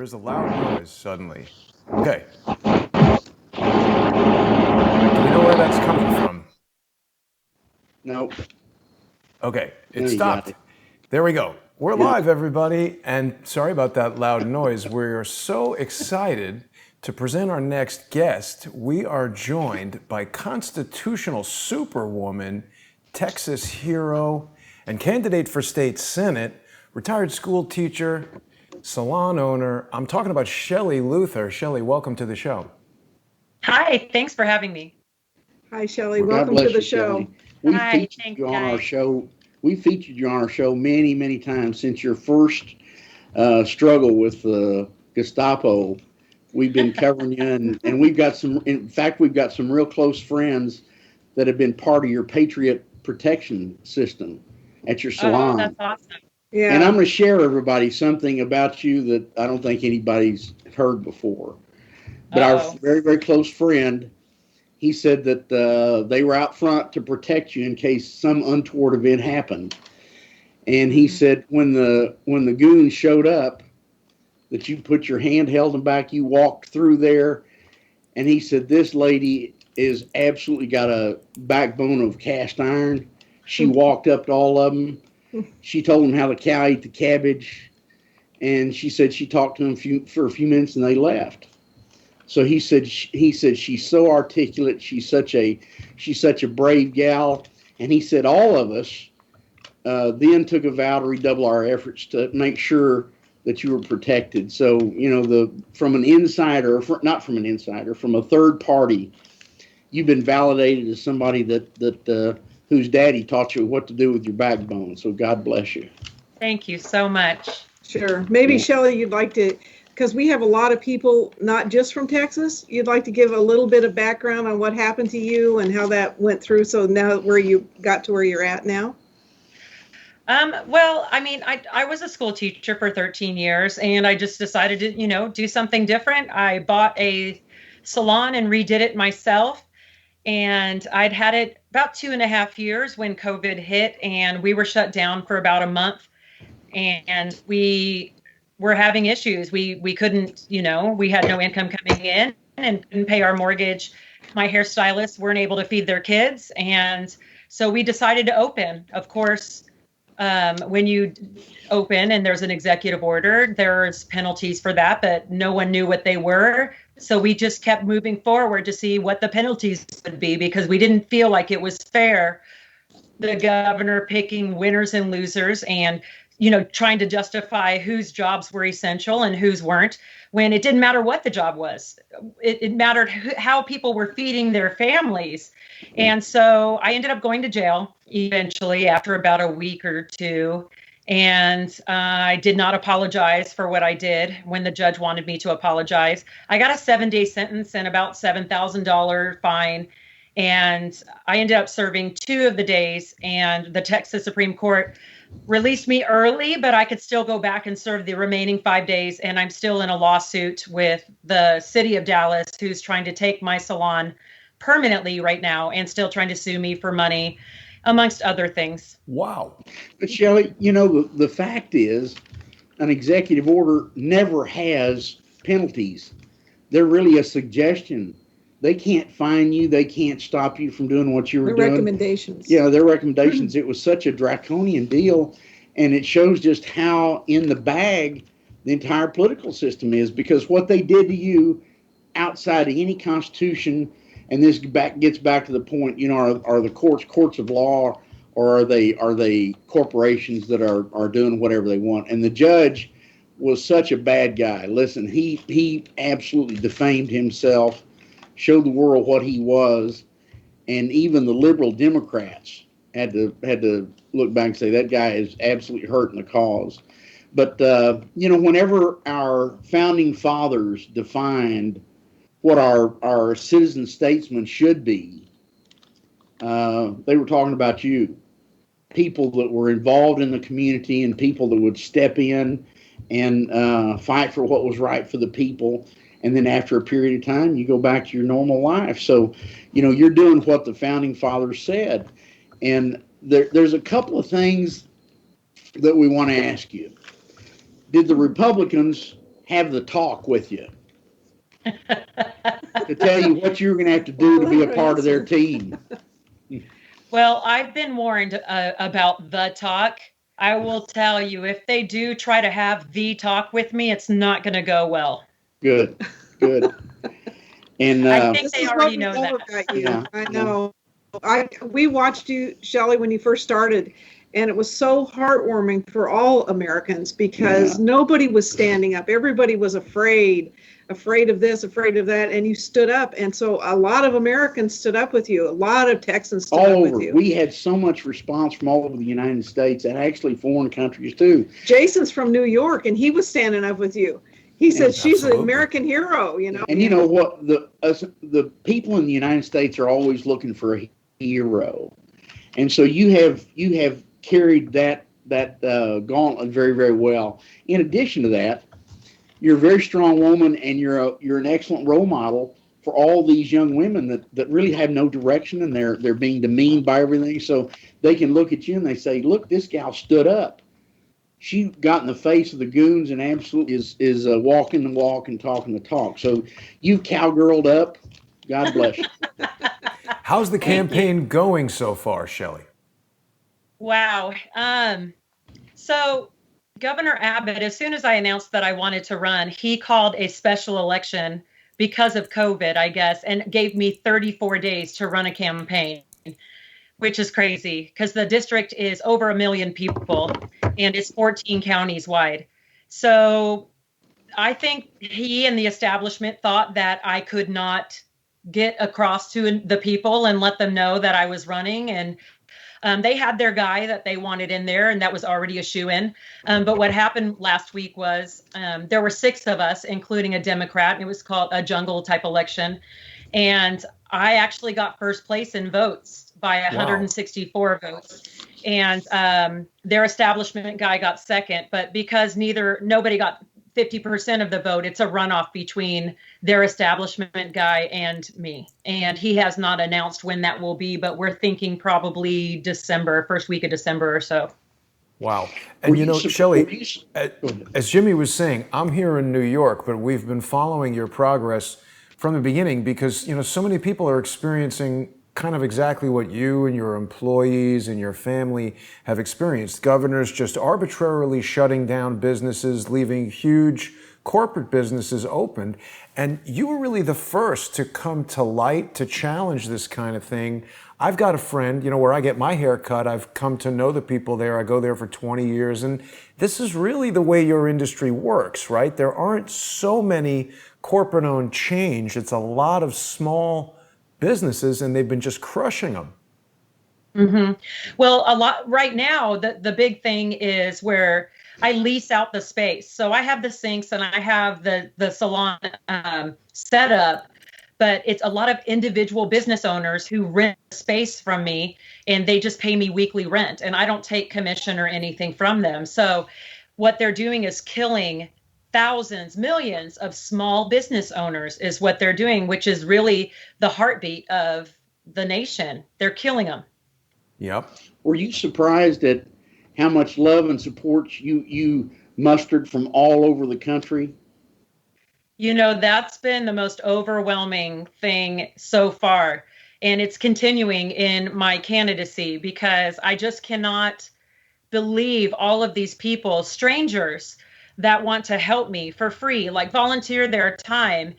There's a loud noise suddenly. Okay. Do we know where that's coming from? Nope. Okay, it No, you got stopped. it. There we go. We're Yeah. live, everybody, and sorry about that loud noise. We're so excited to present our next guest. We are joined by constitutional superwoman, Texas hero, and candidate for state senate, retired school teacher, salon owner. I'm talking about Shelley Luther. Shelley, welcome to the show. Hi, thanks for having me. Hi, Shelley. Well, welcome to the show. Shelley. We Hi, featured thanks, you on our guys. show. We featured you on our show many, many times since your first struggle with the Gestapo. We've been covering you, and we've got some. In fact, we've got some real close friends that have been part of your Patriot protection system at your salon. Oh, that's awesome. Yeah. And I'm going to share everybody something about you that I don't think anybody's heard before. But our very, very close friend, he said that they were out front to protect you in case some untoward event happened. And he said when the goons showed up, that you put your hand held them back, you walked through there. And he said, this lady is absolutely got a backbone of cast iron. She walked up to all of them. She told them how the cow ate the cabbage. And she said she talked to them for a few minutes and they left. So he said she's so articulate. She's such a brave gal. And he said all of us then took a vow to redouble our efforts to make sure that you were protected. So, you know, from a third party, you've been validated as somebody that whose daddy taught you what to do with your backbone. So God bless you. Thank you so much. Sure. Maybe, Yeah. Shelley, you'd like to, because we have a lot of people, not just from Texas, you'd like to give a little bit of background on what happened to you and how that went through. So now where you got to where you're at now? Well, I mean, I was a school teacher for 13 years and I just decided to, do something different. I bought a salon and redid it myself. And I'd had it about 2.5 years when COVID hit and we were shut down for about a month and we were having issues. We couldn't, we had no income coming in and couldn't pay our mortgage. My hairstylists weren't able to feed their kids. And so we decided to open. Of course, when you open and there's an executive order, there's penalties for that, but no one knew what they were. So we just kept moving forward to see what the penalties would be because we didn't feel like it was fair. The governor picking winners and losers and, trying to justify whose jobs were essential and whose weren't when it didn't matter what the job was. It mattered how people were feeding their families. And so I ended up going to jail eventually after about a week or two. And I did not apologize for what I did when the judge wanted me to apologize. I got a 7-day sentence and about $7,000 fine. And I ended up serving 2 of the days. And the Texas Supreme Court released me early, but I could still go back and serve the remaining 5 days. And I'm still in a lawsuit with the city of Dallas, who's trying to take my salon permanently right now and still trying to sue me for money, amongst other things. Wow. But Shelley, the fact is an executive order never has penalties. They're really a suggestion. They can't fine you. They can't stop you from doing what you were doing. Recommendations. Yeah, their recommendations. It was such a draconian deal. And it shows just how in the bag the entire political system is, because what they did to you outside of any constitution, and this gets back to the point, are the courts of law, or are they corporations that are doing whatever they want? And the judge was such a bad guy. Listen, he absolutely defamed himself, showed the world what he was, and even the liberal Democrats had to look back and say that guy is absolutely hurting the cause. But whenever our founding fathers defined what our citizen statesmen should be, they were talking about you, people that were involved in the community and people that would step in and fight for what was right for the people. And then after a period of time, you go back to your normal life. So, you're doing what the founding fathers said. And there's a couple of things that we want to ask you. Did the Republicans have the talk with you to tell you what you're going to have to do to be a part of their team. Well, I've been warned about the talk. I will tell you, if they do try to have the talk with me, it's not going to go well. Good, good. And I think This they is already what we know that. about you. Yeah, I know. We watched you, Shelley, when you first started, and it was so heartwarming for all Americans because nobody was standing up. Everybody was afraid of this, afraid of that, and you stood up. And so a lot of Americans stood up with you. A lot of Texans stood all up over. with you. We had so much response from all over the United States and actually foreign countries too. Jason's from New York, and he was standing up with you. He said, she's an absolutely. American hero, you know. And you know what? The people in the United States are always looking for a hero, and so you have carried that gauntlet very, very well. In addition to that, you're a very strong woman, and you're an excellent role model for all these young women that really have no direction, and they're being demeaned by everything. So they can look at you and they say, "Look, this gal stood up. She got in the face of the goons and absolutely is walking the walk and talking the talk." So you've cowgirled up. God bless you. How's the campaign going so far, Shelley? Wow. So Governor Abbott, as soon as I announced that I wanted to run, he called a special election because of COVID, I guess, and gave me 34 days to run a campaign, which is crazy because the district is over 1 million people and it's 14 counties wide. So I think he and the establishment thought that I could not get across to the people and let them know that I was running. And they had their guy that they wanted in there, and that was already a shoo-in. But what happened last week was there were 6 of us, including a Democrat, and it was called a jungle type election. And I actually got first place in votes by 164 votes. And their establishment guy got second. But because nobody got 50% of the vote, it's a runoff between their establishment guy and me. And he has not announced when that will be, but we're thinking probably December, first week of December or so. Wow. And you know, Shelley, as Jimmy was saying, I'm here in New York, but we've been following your progress from the beginning because, you know, so many people are experiencing kind of exactly what you and your employees and your family have experienced. Governors just arbitrarily shutting down businesses, leaving huge corporate businesses open. And you were really the first to come to light to challenge this kind of thing. I've got a friend, you know, where I get my hair cut. I've come to know the people there. I go there for 20 years. And this is really the way your industry works, right? There aren't so many corporate-owned chains. It's a lot of small businesses, and they've been just crushing them. Mm-hmm. Well, a lot right now, the big thing is where I lease out the space. So I have the sinks and I have the salon set up, but it's a lot of individual business owners who rent space from me, and they just pay me weekly rent, and I don't take commission or anything from them. So what they're doing is killing thousands, millions of small business owners is what they're doing, which is really the heartbeat of the nation. They're killing them. Yep. Were you surprised at how much love and support you mustered from all over the country? You know, that's been the most overwhelming thing so far. And it's continuing in my candidacy because I just cannot believe all of these people, strangers, that want to help me for free, like volunteer their time.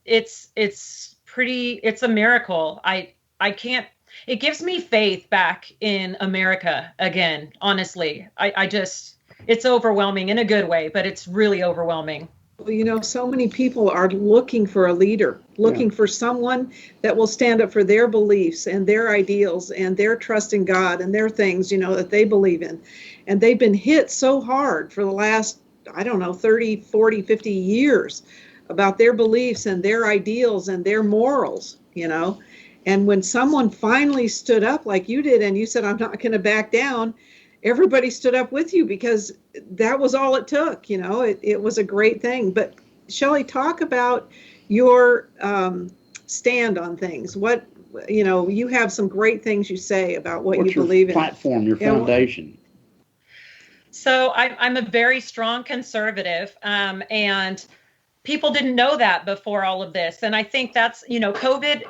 It's a miracle. I can't, it gives me faith back in America again, honestly. It's overwhelming in a good way, but it's really overwhelming. Well, you know, so many people are looking for a leader, looking for someone that will stand up for their beliefs and their ideals and their trust in God and their things, you know, that they believe in. And they've been hit so hard for the last, 30, 40, 50 years about their beliefs and their ideals and their morals, you know. And when someone finally stood up like you did and you said, I'm not going to back down, everybody stood up with you because that was all it took. You know, it was a great thing. But Shelley, talk about your stand on things. What, you know, you have some great things you say about what you believe in. Platform, your foundation. So I'm a very strong conservative, and people didn't know that before all of this. And I think that's, COVID,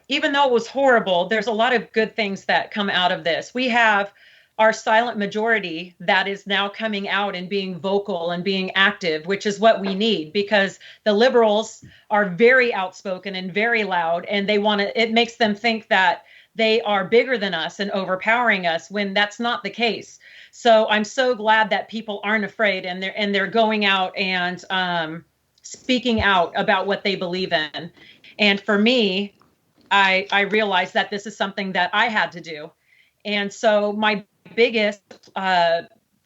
even though it was horrible, there's a lot of good things that come out of this. We have our silent majority that is now coming out and being vocal and being active, which is what we need, because the liberals are very outspoken and very loud, and it makes them think that they are bigger than us and overpowering us when that's not the case. So I'm so glad that people aren't afraid, and they're going out and speaking out about what they believe in. And for me, I realized that this is something that I had to do. And so my biggest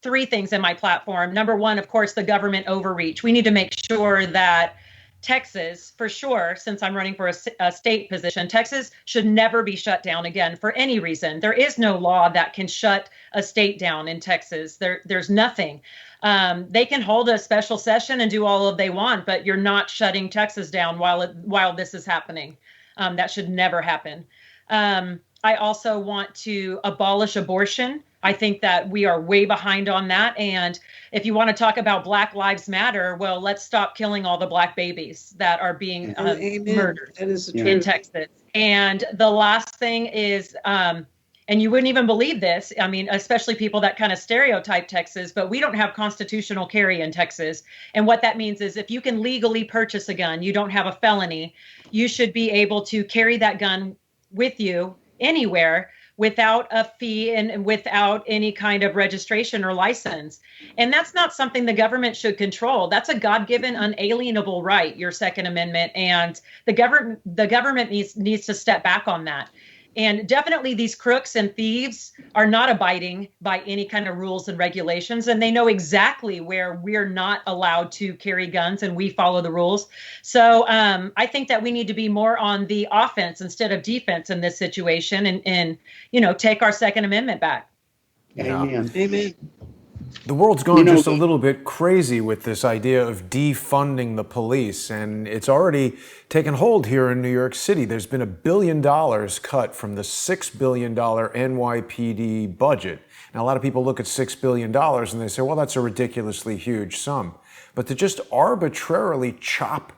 three things in my platform: number one, of course, the government overreach. We need to make sure that Texas, for sure, since I'm running for a state position, Texas should never be shut down again for any reason. There is no law that can shut a state down in Texas. There's nothing. They can hold a special session and do all of they want, but you're not shutting Texas down while this is happening. That should never happen. I also want to abolish abortion. I think that we are way behind on that. And if you want to talk about Black Lives Matter, well, let's stop killing all the Black babies that are being murdered in Texas. And the last thing is, and you wouldn't even believe this, I mean, especially people that kind of stereotype Texas, but we don't have constitutional carry in Texas. And what that means is if you can legally purchase a gun, you don't have a felony, you should be able to carry that gun with you anywhere without a fee and without any kind of registration or license. And that's not something the government should control. That's a God-given, unalienable right, your Second Amendment. And the government needs to step back on that. And definitely these crooks and thieves are not abiding by any kind of rules and regulations. And they know exactly where we're not allowed to carry guns, and we follow the rules. So I think that we need to be more on the offense instead of defense in this situation, and take our Second Amendment back. Yeah. Amen. Amen. The world's gone just a little bit crazy with this idea of defunding the police, and it's already taken hold here in New York City. There's been $1 billion cut from the $6 billion NYPD budget. Now, a lot of people look at $6 billion and they say, well, that's a ridiculously huge sum. But to just arbitrarily chop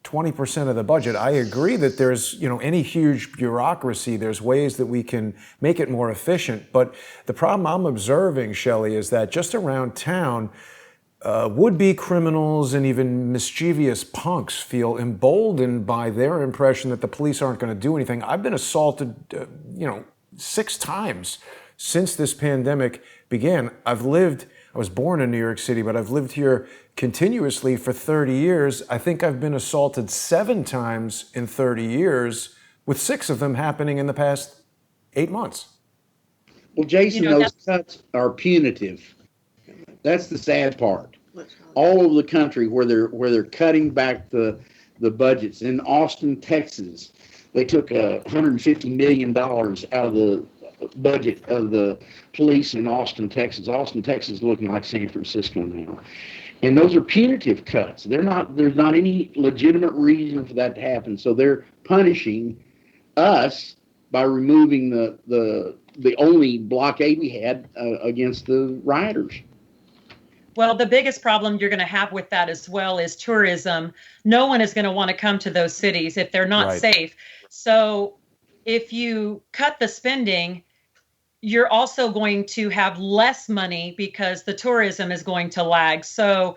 20% of the budget, I agree that there's, any huge bureaucracy, there's ways that we can make it more efficient. But the problem I'm observing, Shelley, is that just around town, would-be criminals and even mischievous punks feel emboldened by their impression that the police aren't going to do anything. I've been assaulted, 6 times since this pandemic began. I was born in New York City, but I've lived here continuously for 30 years. I think I've been assaulted 7 times in 30 years, with 6 of them happening in the past 8 months. Well, Jason, those cuts are punitive. That's the sad part. All over the country where they're cutting back the budgets. In Austin, Texas, they took $150 million out of the budget of the police in Austin, Texas. Austin, Texas is looking like San Francisco now. And those are punitive cuts. There's not any legitimate reason for that to happen. So they're punishing us by removing the only blockade we had against the rioters. Well, the biggest problem you're going to have with that as well is tourism. No one is going to want to come to those cities if they're not safe. So if you cut the spending, you're also going to have less money because the tourism is going to lag. So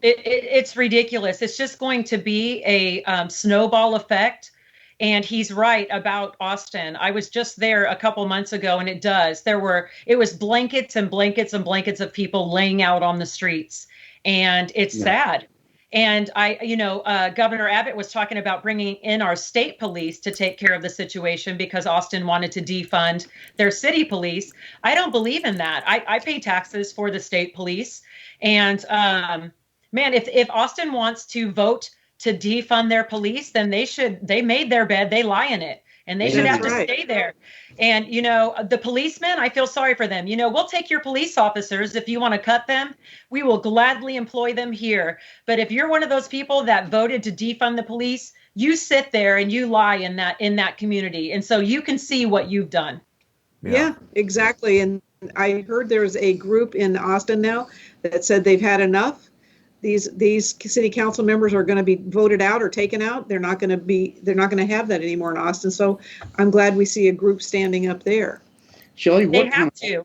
it's ridiculous. It's just going to be a snowball effect. And he's right about Austin. I was just there a couple months ago, and it was blankets and blankets and blankets of people laying out on the streets. And it's sad. And Governor Abbott was talking about bringing in our state police to take care of the situation because Austin wanted to defund their city police. I don't believe in that. I pay taxes for the state police. And if Austin wants to vote to defund their police, then they made their bed, they lie in it, and they should have to stay there. And, the policemen, I feel sorry for them. We'll take your police officers. If you want to cut them, we will gladly employ them here. But if you're one of those people that voted to defund the police, you sit there and you lie in that community. And so you can see what you've done. Yeah, exactly. And I heard there's a group in Austin now that said they've had enough. These city council members are going to be voted out or taken out. They're not going to have that anymore in Austin. So I'm glad we see a group standing up there. Shelley, They have to.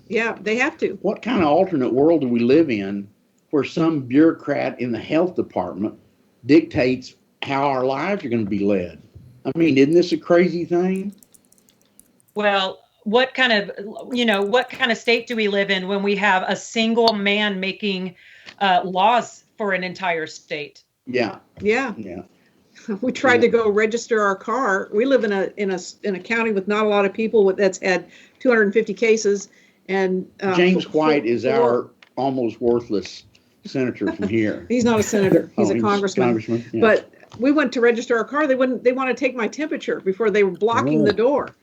Yeah, they have to. What kind of alternate world do we live in where some bureaucrat in the health department dictates how our lives are going to be led? I mean, isn't this a crazy thing? Well, what kind of state do we live in when we have a single man making laws for an entire state? Yeah. Yeah. Yeah. We tried to go register our car. We live in a county with not a lot of people that's had 250 cases, and James White is our almost worthless senator from here. He's not a senator. He's a congressman. Yeah. But we went to register our car. They want to take my temperature before they were blocking the door.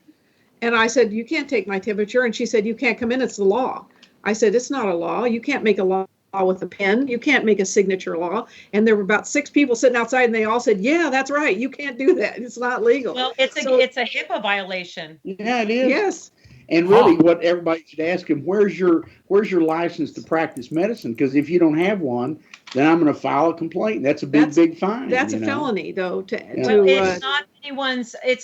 And I said, "You can't take my temperature." And she said, "You can't come in. It's the law." I said, "It's not a law. You can't make a law with a pen. You can't make a signature law." And there were about 6 people sitting outside, and they all said, "Yeah, that's right. You can't do that. It's not legal." Well, it's a HIPAA violation. Yeah, it is. Yes. And really, what everybody should ask him, where's your license to practice medicine? Because if you don't have one, then I'm going to file a complaint. That's a big fine. That's a felony, though. It's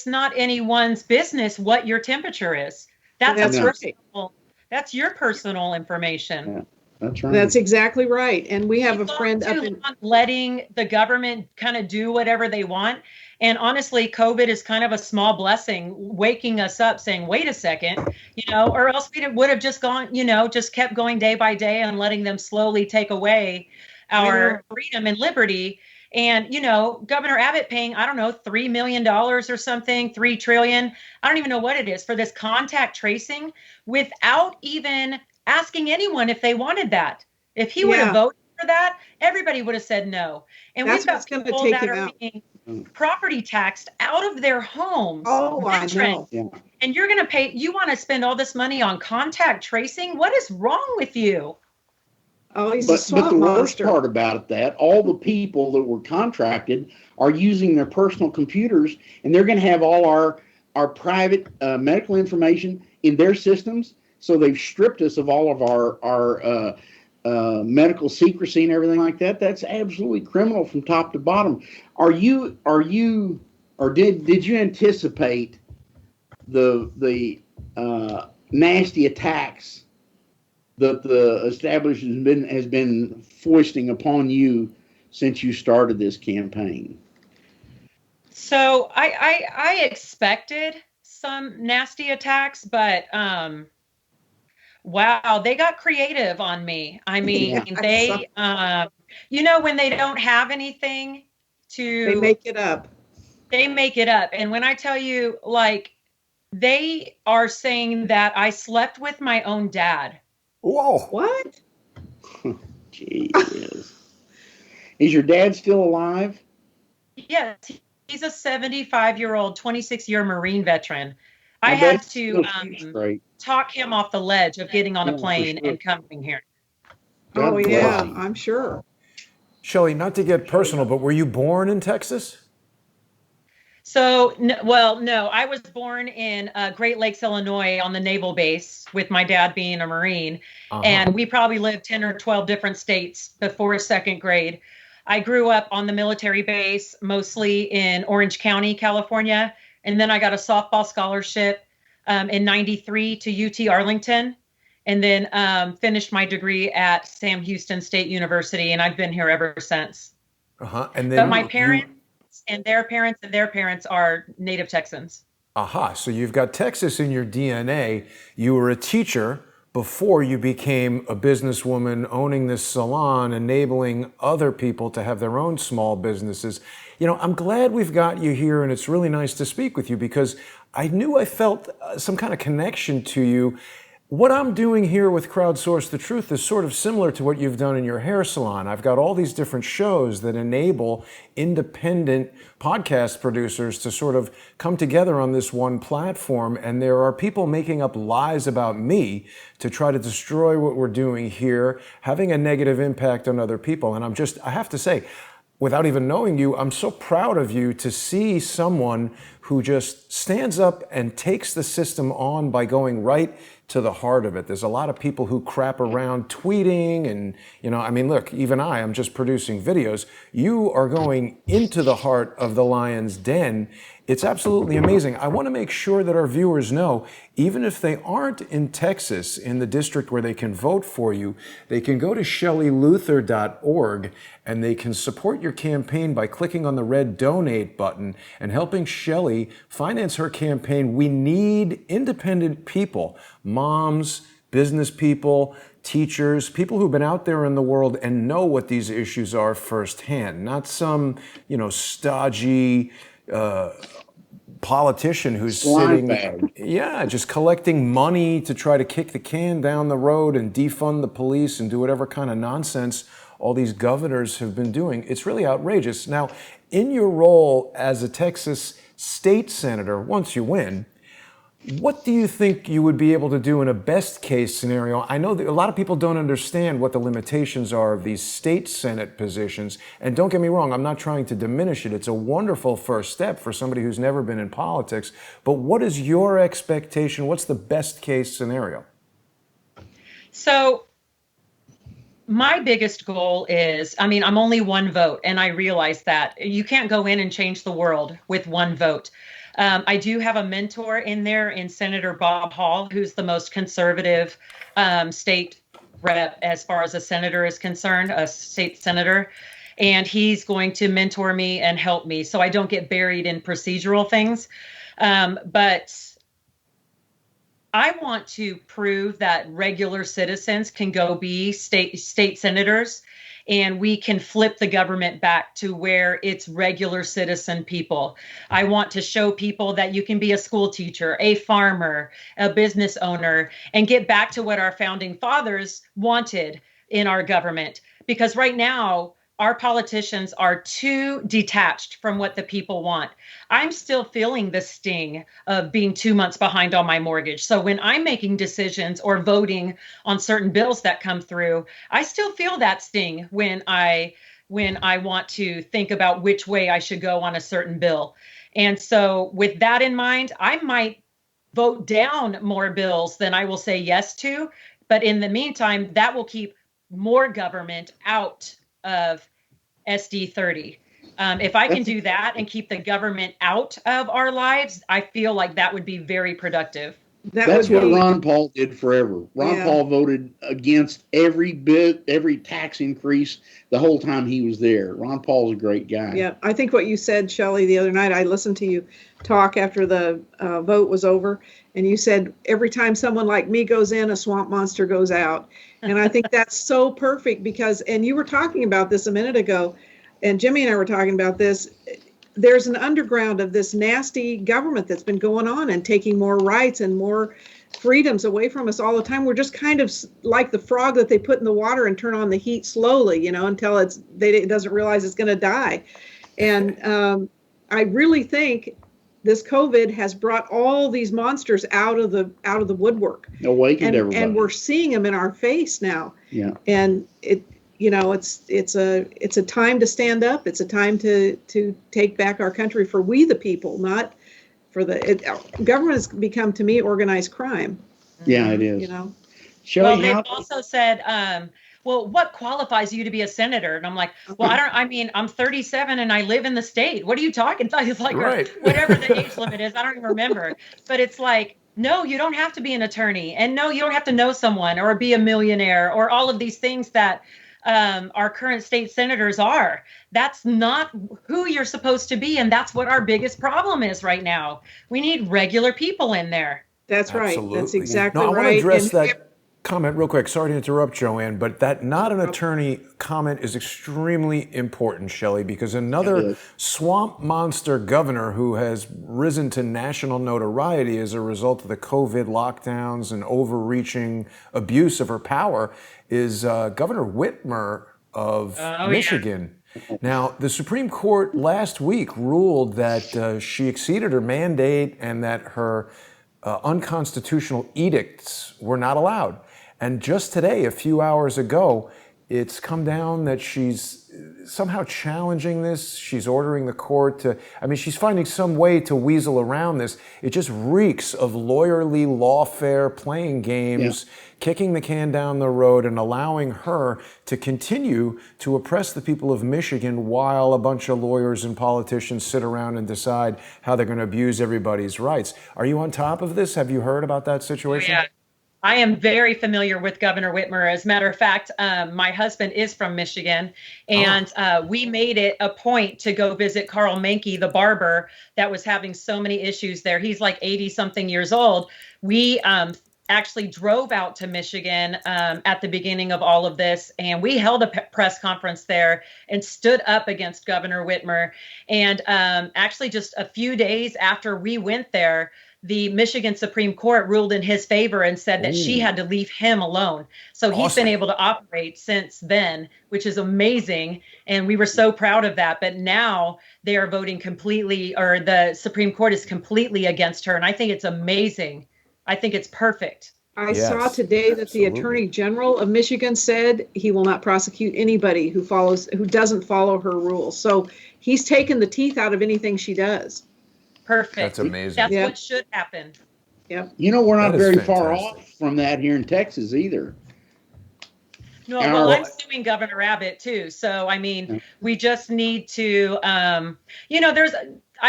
not anyone's business what your temperature is. That's your personal information. Yeah, that's right. That's exactly right. And we have a friend up in letting the government kind of do whatever they want. And honestly, COVID is kind of a small blessing, waking us up saying, wait a second, or else we would have just gone, just kept going day by day and letting them slowly take away our freedom and liberty. And, Governor Abbott paying, I don't know, $3 million or something, $3 trillion. I don't even know what it is for this contact tracing without even asking anyone if they wanted that. If he would have voted for that, everybody would have said no. And we've got people that are being property taxed out of their homes. Oh, I know. Yeah. And you're going to pay, you want to spend all this money on contact tracing? What is wrong with you? Oh, he's but a swamp the monster. worst part about that, all the people that were contracted are using their personal computers, and they're going to have all our private medical information in their systems. So they've stripped us of all of our medical secrecy and everything like that. That's absolutely criminal from top to bottom. Did you anticipate the nasty attacks that the establishment has been foisting upon you since you started this campaign? So I expected some nasty attacks, but wow, they got creative on me. I mean, they when they don't have anything they make it up. They make it up. And when I tell you, like, they are saying that I slept with my own dad. Whoa. What? Jesus. Is your dad still alive? Yes, he's a 75-year-old, 26-year Marine veteran. I had to talk him off the ledge of getting on a plane and coming here. Oh, yeah, I'm sure. Shelley, not to get personal, but were you born in Texas? So, no, I was born in Great Lakes, Illinois on the naval base with my dad being a Marine. And we probably lived 10 or 12 different states before second grade. I grew up on the military base, mostly in Orange County, California. And then I got a softball scholarship in '93 to UT Arlington, and then finished my degree at Sam Houston State University. And I've been here ever since. And then but my parents and their parents are native Texans. So you've got Texas in your DNA. You were a teacher before you became a businesswoman owning this salon, enabling other people to have their own small businesses. I'm glad we've got you here, and it's really nice to speak with you because I knew I felt some kind of connection to you. What I'm doing here with Crowdsource the Truth is sort of similar to what you've done in your hair salon. I've got all these different shows that enable independent podcast producers to sort of come together on this one platform. And there are people making up lies about me to try to destroy what we're doing here, having a negative impact on other people. And I have to say, without even knowing you, I'm so proud of you to see someone who just stands up and takes the system on by going right to the heart of it. There's a lot of people who crap around tweeting and, I mean, look, even I'm just producing videos. You are going into the heart of the lion's den. It's absolutely amazing. I want to make sure that our viewers know, even if they aren't in Texas, in the district where they can vote for you, they can go to ShelleyLuther.org and they can support your campaign by clicking on the red donate button and helping Shelley finance her campaign. We need independent people, moms, business people, teachers, people who've been out there in the world and know what these issues are firsthand, not some, stodgy, politician who's sitting, just collecting money to try to kick the can down the road and defund the police and do whatever kind of nonsense all these governors have been doing. It's really outrageous. Now, in your role as a Texas state senator, once you win, what do you think you would be able to do in a best case scenario? I know that a lot of people don't understand what the limitations are of these state Senate positions. And don't get me wrong, I'm not trying to diminish it. It's a wonderful first step for somebody who's never been in politics. But what is your expectation? What's the best case scenario? So my biggest goal is, I'm only one vote, and I realize that you can't go in and change the world with one vote. I do have a mentor in there in Senator Bob Hall, who's the most conservative state rep as far as a senator is concerned, a state senator. And he's going to mentor me and help me so I don't get buried in procedural things. But I want to prove that regular citizens can go be state senators, and we can flip the government back to where it's regular citizen people. I want to show people that you can be a school teacher, a farmer, a business owner, and get back to what our founding fathers wanted in our government. Because right now, our politicians are too detached from what the people want. I'm still feeling the sting of being 2 months behind on my mortgage. So when I'm making decisions or voting on certain bills that come through, I still feel that sting when I want to think about which way I should go on a certain bill. And so with that in mind, I might vote down more bills than I will say yes to. But in the meantime, that will keep more government out of SD 30. If I can do that and keep the government out of our lives, I feel like that would be very productive. That's what Ron Paul did forever. Ron Paul voted against every tax increase the whole time he was there. Ron Paul's a great guy. Yeah, I think what you said, Shelley, the other night, I listened to you talk after the vote was over, and you said every time someone like me goes in, a swamp monster goes out. And I think that's so perfect because, and you were talking about this a minute ago, and Jimmy and I were talking about this, there's an underground of this nasty government that's been going on and taking more rights and more freedoms away from us all the time. We're just kind of like the frog that they put in the water and turn on the heat slowly, until it doesn't realize it's going to die. And I really think this COVID has brought all these monsters out of the woodwork. Awakened everybody. And we're seeing them in our face now. Yeah. And it's a time to stand up. It's a time to take back our country for we the people, not for government has become, to me, organized crime. Yeah, it is. Shelley, they've also said, well, what qualifies you to be a senator? And I'm like, well, I'm 37 and I live in the state. What are you talking about? It's like, right. Whatever the age limit is. I don't even remember. But it's like, no, you don't have to be an attorney. And no, you don't have to know someone or be a millionaire or all of these things that our current state senators are. That's not who you're supposed to be. And that's what our biggest problem is right now. We need regular people in there. That's right. Absolutely. That's exactly right. I want to address that comment real quick. Sorry to interrupt, JoAnne, but that not an attorney comment is extremely important, Shelley, because another swamp monster governor who has risen to national notoriety as a result of the COVID lockdowns and overreaching abuse of her power is Governor Whitmer of Michigan. Yeah. Now, the Supreme Court last week ruled that she exceeded her mandate and that her unconstitutional edicts were not allowed. And just today, a few hours ago, it's come down that she's somehow challenging this. She's ordering the court to, I mean, she's finding some way to weasel around this. It just reeks of lawyerly lawfare, playing games, kicking the can down the road and allowing her to continue to oppress the people of Michigan while a bunch of lawyers and politicians sit around and decide how they're going to abuse everybody's rights. Are you on top of this? Have you heard about that situation? Yeah. I am very familiar with Governor Whitmer. As a matter of fact, my husband is from Michigan, and we made it a point to go visit Carl Menke, the barber that was having so many issues there. He's like 80-something years old. We actually drove out to Michigan at the beginning of all of this, and we held a press conference there and stood up against Governor Whitmer. And actually just a few days after we went there, the Michigan Supreme Court ruled in his favor and said that she had to leave him alone. So he's been able to operate since then, which is amazing. And we were so proud of that. But now they are voting completely, or the Supreme Court is completely against her. And I think it's amazing. I think it's perfect. I saw today that the Attorney General of Michigan said he will not prosecute anybody who doesn't follow her rules. So he's taken the teeth out of anything she does. Perfect. That's amazing. That's what should happen. Yep. You know, we're not very far off from that here in Texas either. No, well, I'm suing Governor Abbott too. So, I mean, we just need to, I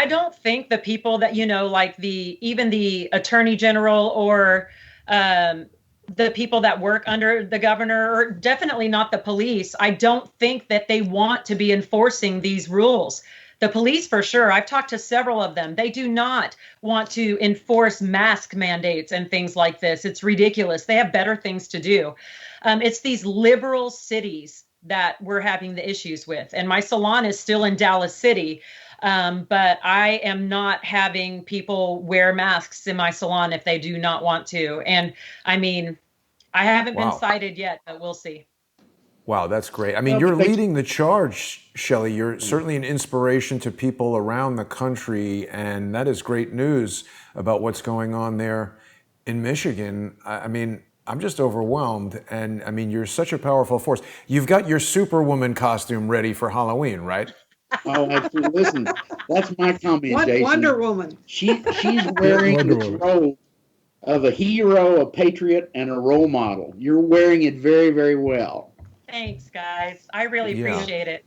don't think the people that, like even the Attorney General or the people that work under the governor, or definitely not the police, I don't think that they want to be enforcing these rules. The police, for sure, I've talked to several of them. They do not want to enforce mask mandates and things like this. It's ridiculous. They have better things to do. It's these liberal cities that we're having the issues with. And my salon is still in Dallas City, but I am not having people wear masks in my salon if they do not want to. And I mean, I haven't been cited yet, but we'll see. Wow, that's great. I mean, you're leading the charge, Shelley. You're certainly an inspiration to people around the country, and that is great news about what's going on there in Michigan. I mean, I'm just overwhelmed, and I mean, you're such a powerful force. You've got your Superwoman costume ready for Halloween, right? Oh, absolutely. Listen, that's my comment, Jason. Wonder Woman. She's wearing the robe of a hero, a patriot, and a role model. You're wearing it very, very well. Thanks, guys. I really appreciate it.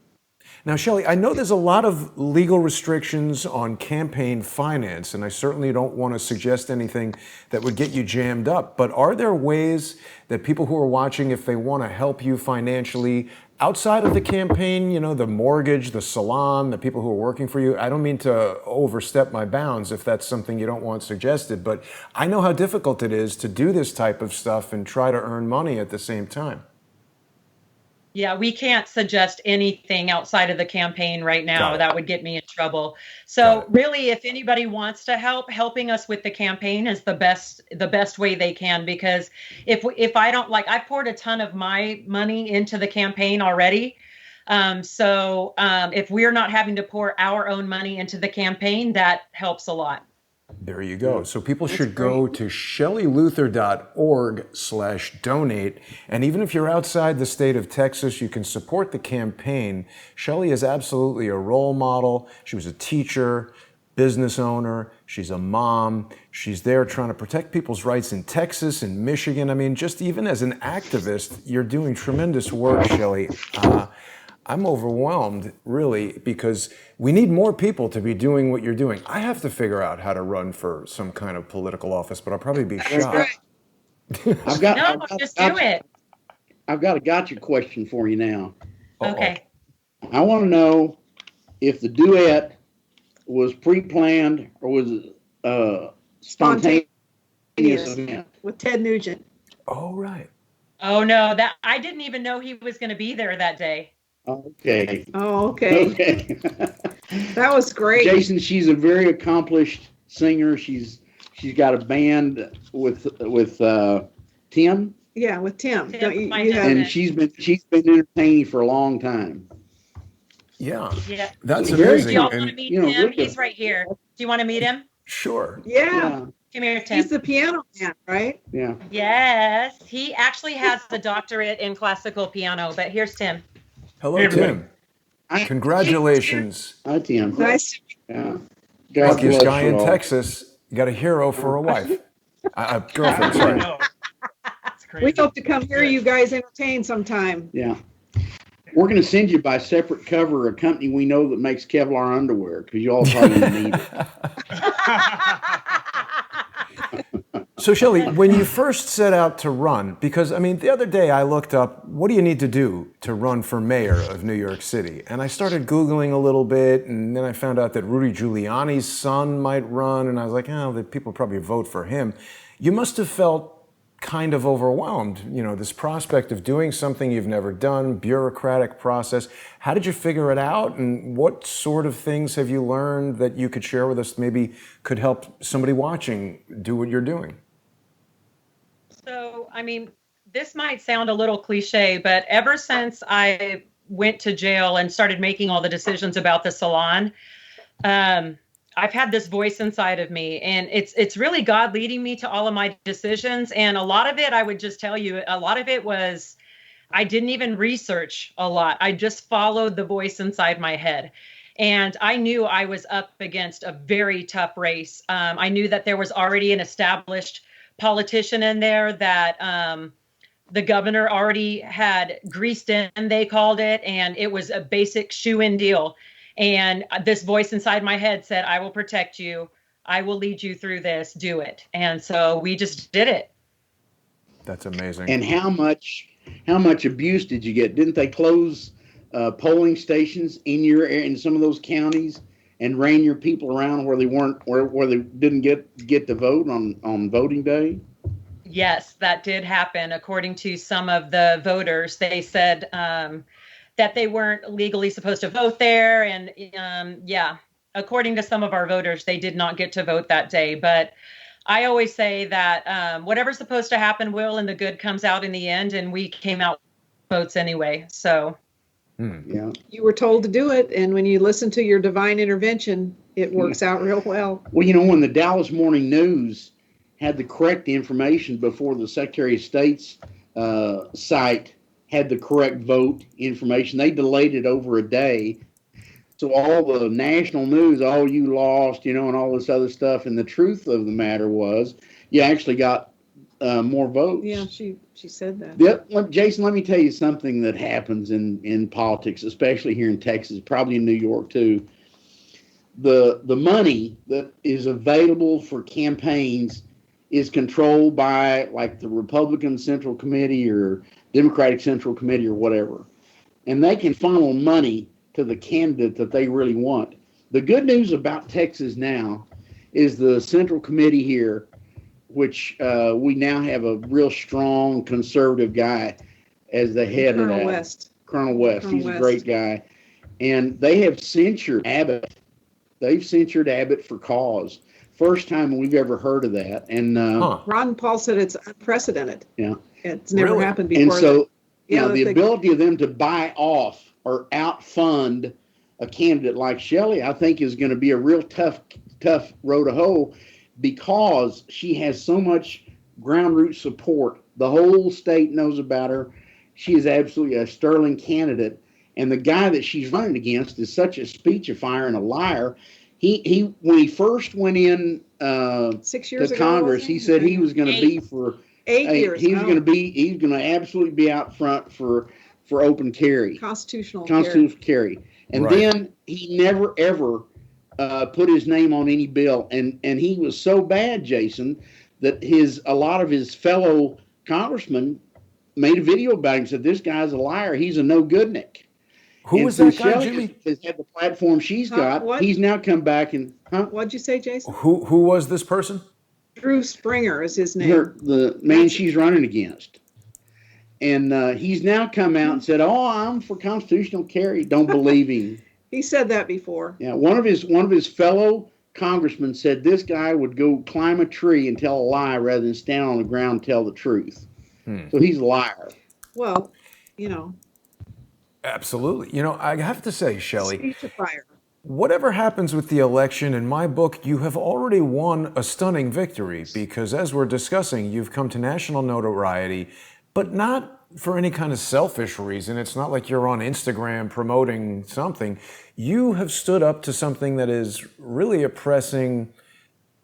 Now, Shelley, I know there's a lot of legal restrictions on campaign finance, and I certainly don't want to suggest anything that would get you jammed up, but are there ways that people who are watching, if they want to help you financially outside of the campaign, the mortgage, the salon, the people who are working for you? I don't mean to overstep my bounds if that's something you don't want suggested, but I know how difficult it is to do this type of stuff and try to earn money at the same time. Yeah, we can't suggest anything outside of the campaign right now. That would get me in trouble. So really, if anybody wants to helping us with the campaign is the best way they can, because if I don't, I've poured a ton of my money into the campaign already. So if we're not having to pour our own money into the campaign, that helps a lot. There you go. So people should go to shelleyluther.org/donate. And even if you're outside the state of Texas, you can support the campaign. Shelley is absolutely a role model. She was a teacher, business owner. She's a mom. She's there trying to protect people's rights in Texas and Michigan. I mean, just even as an activist, you're doing tremendous work, Shelley. I'm overwhelmed, really, because we need more people to be doing what you're doing. I have to figure out how to run for some kind of political office, but I'll probably be shocked. Just do it. I've got a gotcha question for you now. Okay. I want to know if the duet was pre-planned or was it spontaneous event? With Ted Nugent. Oh, right. Oh, no, I didn't even know he was going to be there that day. Okay. Oh, okay. That was great. Jason, she's a very accomplished singer. She's got a band with Tim. Yeah, with Tim. And she's been entertaining for a long time. Yeah. That's amazing. Do y'all want to meet him? He's right here. Do you want to meet him? Sure. Yeah. Come here, Tim. He's the piano man, right? Yeah. Yes, he actually has a doctorate in classical piano, but here's Tim. Hello, Hey, everybody. Tim. Congratulations. Hi, Tim. Nice. Yeah. God Luckiest bless guy you in all. Texas. You got a hero for a wife. A girlfriend, I sorry. know. It's crazy. We hope to come hear you guys entertain sometime. Yeah. We're going to send you by separate cover a company we know that makes Kevlar underwear because you all probably need it. So, Shelley, when you first set out to run, because, I mean, the other day I looked up, what do you need to do to run for mayor of New York City? And I started Googling a little bit, and then I found out that Rudy Giuliani's son might run, and I was like, oh, the people probably vote for him. You must have felt kind of overwhelmed, you know, this prospect of doing something you've never done, bureaucratic process. How did you figure it out, and what sort of things have you learned that you could share with us, maybe could help somebody watching do what you're doing? So, I mean, this might sound a little cliche, but ever since I went to jail and started making all the decisions about the salon, I've had this voice inside of me, and it's really God leading me to all of my decisions. And a lot of it, I would just tell you, a lot of it was, I didn't even research a lot. I just followed the voice inside my head. And I knew I was up against a very tough race. I knew that there was already an established politician in there that the governor already had greased in, they called it, and it was a basic shoe-in deal. And this voice inside my head said, I will protect you. I will lead you through this. Do it. And so we just did it. That's amazing. And how much abuse did you get? Didn't they close polling stations in your area, in some of those counties, and rein your people around where they weren't, where they didn't get to vote on voting day? Yes, that did happen. According to some of the voters, they said that they weren't legally supposed to vote there. And yeah, according to some of our voters, they did not get to vote that day. But I always say that whatever's supposed to happen will, and the good comes out in the end. And we came out with votes anyway. So. Yeah. You were told to do it, and when you listen to your divine intervention, it works out real well. Well, you know, when the Dallas Morning News had the correct information before the Secretary of State's site had the correct vote information, they delayed it over a day. So all the national news, oh, you lost, you know, and all this other stuff. And the truth of the matter was, you actually got more votes. Yeah, she said that. Jason, let me tell you something that happens in politics, especially here in Texas, probably in New York too. The money that is available for campaigns is controlled by like the Republican Central Committee or Democratic Central Committee or whatever. And they can funnel money to the candidate that they really want. The good news about Texas now is the Central Committee here, which we now have a real strong conservative guy as the head of that. Colonel West. He's a great guy. And they have censured Abbott. They've censured Abbott for cause. First time we've ever heard of that. And Ron Paul said it's unprecedented. Yeah. It's never Really? happened before. And so, Yeah, the ability of them to buy off or outfund a candidate like Shelley, I think, is going to be a real tough road to hoe, because she has so much ground root support. The whole state knows about her. She is absolutely a sterling candidate. And the guy that she's running against is such a speechifier and a liar. He when he first went in 6 years to ago, Congress, wasn't he said he was going to be for 8 years. He's going to absolutely be out front for open carry, Constitutional carry. And Right. then he never ever put his name on any bill, and he was so bad, Jason, that a lot of his fellow congressmen made a video about him and said, this guy's a liar, he's a no-goodnik. Who and was so that guy, Shelley Jimmy? has had the platform she's got. What? He's now come back and What'd you say, Jason? Who was this person? Drew Springer is his name. the man she's running against. And he's now come out and said, "Oh, I'm for constitutional carry." Don't believe him. He said that before. Yeah, one of his fellow congressmen said this guy would go climb a tree and tell a lie rather than stand on the ground and tell the truth. So he's a liar. Well, you know, Absolutely. You know, I have to say, Shelley, speech of fire. whatever happens with the election, in my book, you have already won a stunning victory because, as we're discussing, you've come to national notoriety, but not for any kind of selfish reason. It's not like you're on Instagram promoting something. You have stood up to something that is really oppressing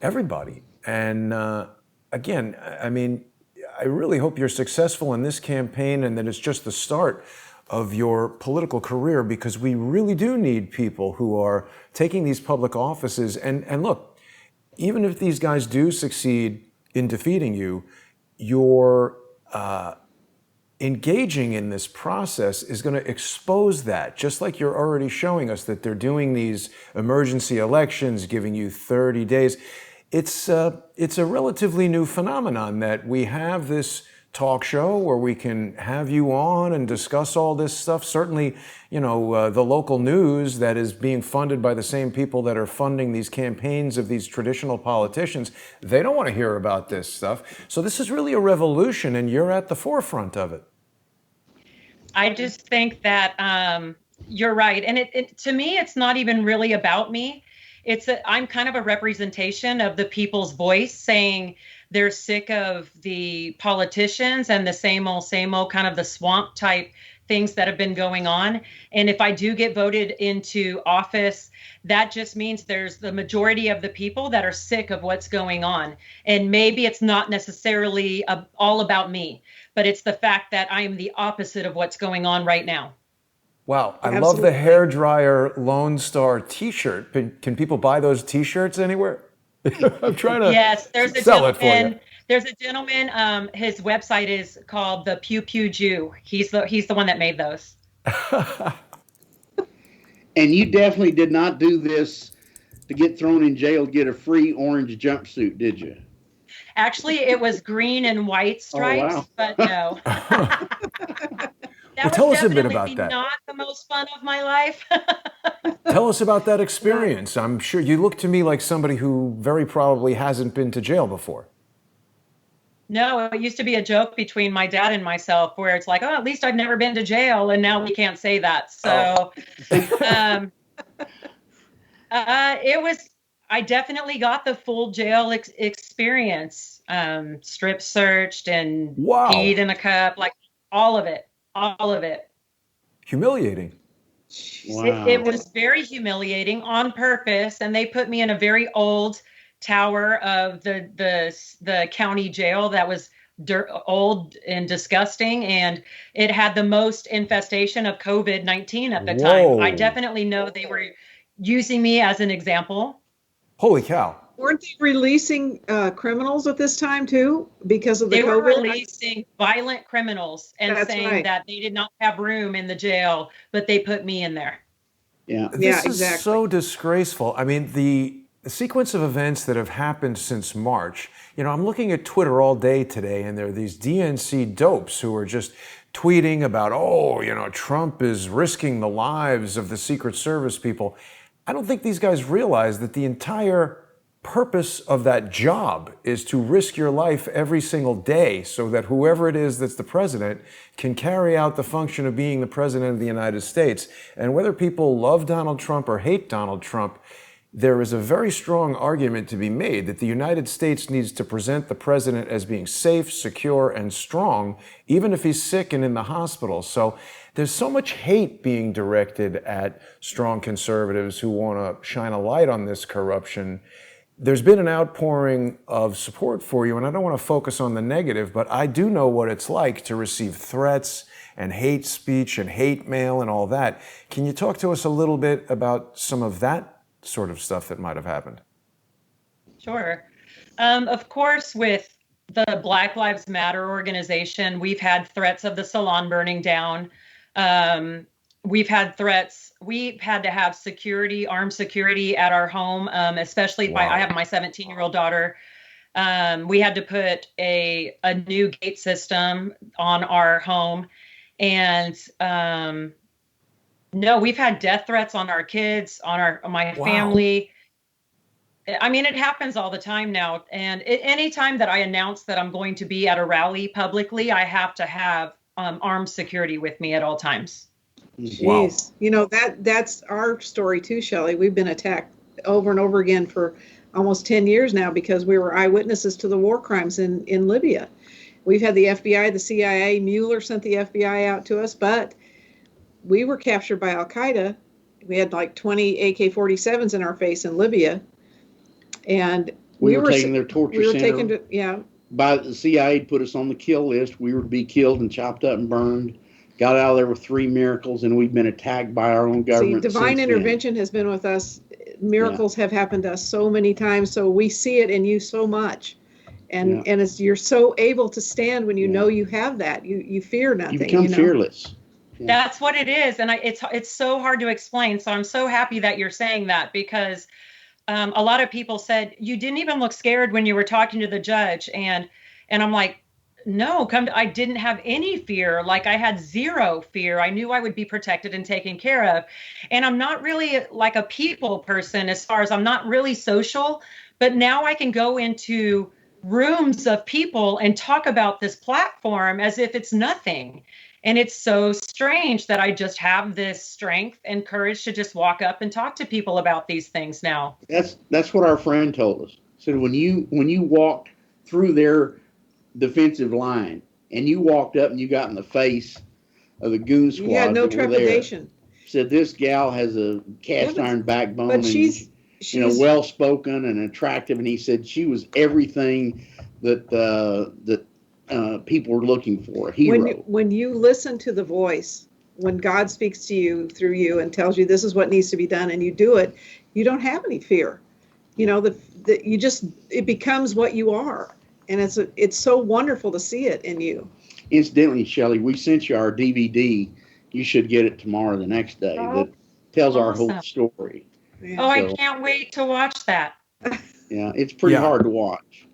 everybody. And again, I mean, I really hope you're successful in this campaign and that it's just the start of your political career, because we really do need people who are taking these public offices. And look, even if these guys do succeed in defeating you, your engaging in this process is going to expose that, just like you're already showing us that they're doing these emergency elections, giving you 30 days. It's a relatively new phenomenon that we have this talk show where we can have you on and discuss all this stuff. Certainly, you know, the local news that is being funded by the same people that are funding these campaigns of these traditional politicians, they don't want to hear about this stuff. So this is really a revolution, and you're at the forefront of it. I just think that you're right. And it to me, it's not even really about me. I'm kind of a representation of the people's voice saying they're sick of the politicians and the same old kind of the swamp type things that have been going on. And if I do get voted into office, that just means there's the majority of the people that are sick of what's going on. And maybe it's not necessarily all about me, but it's the fact that I am the opposite of what's going on right now. Wow, I Absolutely. love the hairdryer Lone Star t-shirt. Can people buy those t-shirts anywhere? I'm trying to Yes, there's a sell it for you. There's a gentleman. His website is called the Pew Pew Jew. He's the one that made those. And you definitely did not do this to get thrown in jail to get a free orange jumpsuit, did you? Actually, it was green and white stripes, wow. but no. That Well, tell was us a bit definitely about that. not the most fun of my life. Tell us about that experience. I'm sure you look to me like somebody who very probably hasn't been to jail before. No, it used to be a joke between my dad and myself where it's like, oh, at least I've never been to jail. And now we can't say that. So I definitely got the full jail experience, strip searched and Wow. peed in a cup, like all of it. Humiliating. Wow. It was very humiliating on purpose. And they put me in a very old tower of the county jail that was old and disgusting, and it had the most infestation of COVID-19 at the Whoa. time. I definitely know they were using me as an example. Holy cow. Weren't they releasing criminals at this time too because of the They were COVID? releasing violent criminals and That's saying right. that they did not have room in the jail, but they put me in there. Yeah. Yeah, This is exactly. so disgraceful. I mean, the sequence of events that have happened since March, you know, I'm looking at Twitter all day today, and there are these DNC dopes who are just tweeting about, oh, you know, Trump is risking the lives of the Secret Service people. I don't think these guys realize that the entire purpose of that job is to risk your life every single day so that whoever it is that's the president can carry out the function of being the president of the United States. And whether people love Donald Trump or hate Donald Trump, there is a very strong argument to be made that the United States needs to present the president as being safe, secure, and strong, even if he's sick and in the hospital. So there's so much hate being directed at strong conservatives who want to shine a light on this corruption. There's been an outpouring of support for you, and I don't want to focus on the negative, but I do know what it's like to receive threats and hate speech and hate mail and all that. Can you talk to us a little bit about some of that sort of stuff that might have happened? Sure. Of course, with the Black Lives Matter organization, we've had threats of the Salon burning down. We've had threats. We've had to have security, armed security at our home, especially I have my 17-year-old daughter. We had to put a new gate system on our home. And no, we've had death threats on our kids, on my family. I mean, it happens all the time now. And anytime that I announce that I'm going to be at a rally publicly, I have to have armed security with me at all times. Wow. Jeez. You know, that's our story too, Shelley. We've been attacked over and over again for almost 10 years now because we were eyewitnesses to the war crimes in Libya. We've had the FBI, the CIA, Mueller sent the FBI out to us, but we were captured by Al Qaeda. We had like 20 AK-47s in our face in Libya, and We were taken their torture we were center. taken to, yeah. By the CIA, put us on the kill list. We were to be killed and chopped up and burned. Got out of there with 3 miracles, and we've been attacked by our own See, government. divine since intervention has been with us. Miracles have happened to us so many times, so we see it in you so much. And it's, you're so able to stand when you know you have that. You fear nothing. You become fearless. Yeah. That's what it is, and it's so hard to explain. So I'm so happy that you're saying that, because a lot of people said you didn't even look scared when you were talking to the judge, and I'm like, no, I didn't have any fear. Like, I had zero fear. I knew I would be protected and taken care of. And I'm not really like a people person, as far as I'm not really social, but now I can go into rooms of people and talk about this platform as if it's nothing. And it's so strange that I just have this strength and courage to just walk up and talk to people about these things now. That's what our friend told us. So when you walked through their defensive line and you walked up and you got in the face of the goon squad, you had no that were trepidation. There, said this gal has a cast iron backbone, but and she's well spoken and attractive, and he said she was everything that people were looking for, a hero. When you listen to the voice, when God speaks to you through you and tells you this is what needs to be done, and you do it, you don't have any fear. You know, it becomes what you are, and it's so wonderful to see it in you. Incidentally, Shelley, we sent you our DVD. You should get it tomorrow, the next day. That tells our whole story. Yeah. Oh, I can't wait to watch that. Yeah, it's pretty hard to watch.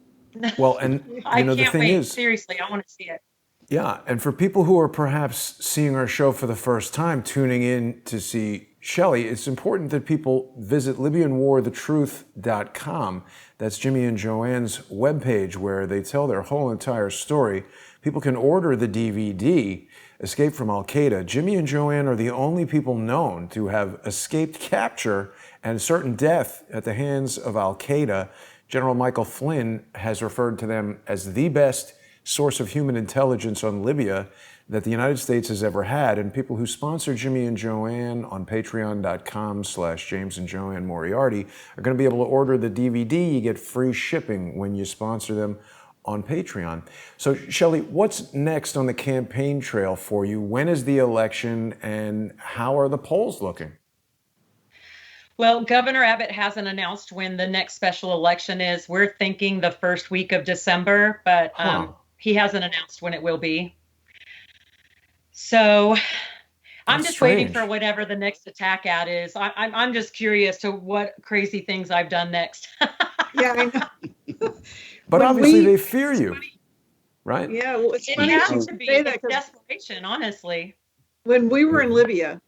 Well, and I the can't thing wait. is, Seriously, I want to see it. yeah, and for people who are perhaps seeing our show for the first time, tuning in to see Shelley, it's important that people visit LibyanWarTheTruth.com. That's Jimmy and JoAnne's webpage, where they tell their whole entire story. People can order the DVD, Escape from Al Qaeda. Jimmy and JoAnne are the only people known to have escaped capture and certain death at the hands of Al Qaeda. General Michael Flynn has referred to them as the best source of human intelligence on Libya that the United States has ever had. And people who sponsor Jimmy and JoAnne on patreon.com/James and JoAnne Moriarty are going to be able to order the DVD. You get free shipping when you sponsor them on Patreon. So, Shelley, what's next on the campaign trail for you? When is the election, and how are the polls looking? Well, Governor Abbott hasn't announced when the next special election is. We're thinking the first week of December, but he hasn't announced when it will be. So I'm just waiting for whatever the next attack ad is. I'm just curious to what crazy things I've done next. Yeah, I know. But obviously they fear you, right? Yeah, well, it's funny has you to be. say that, It's 'cause desperation, honestly. when we were in Libya,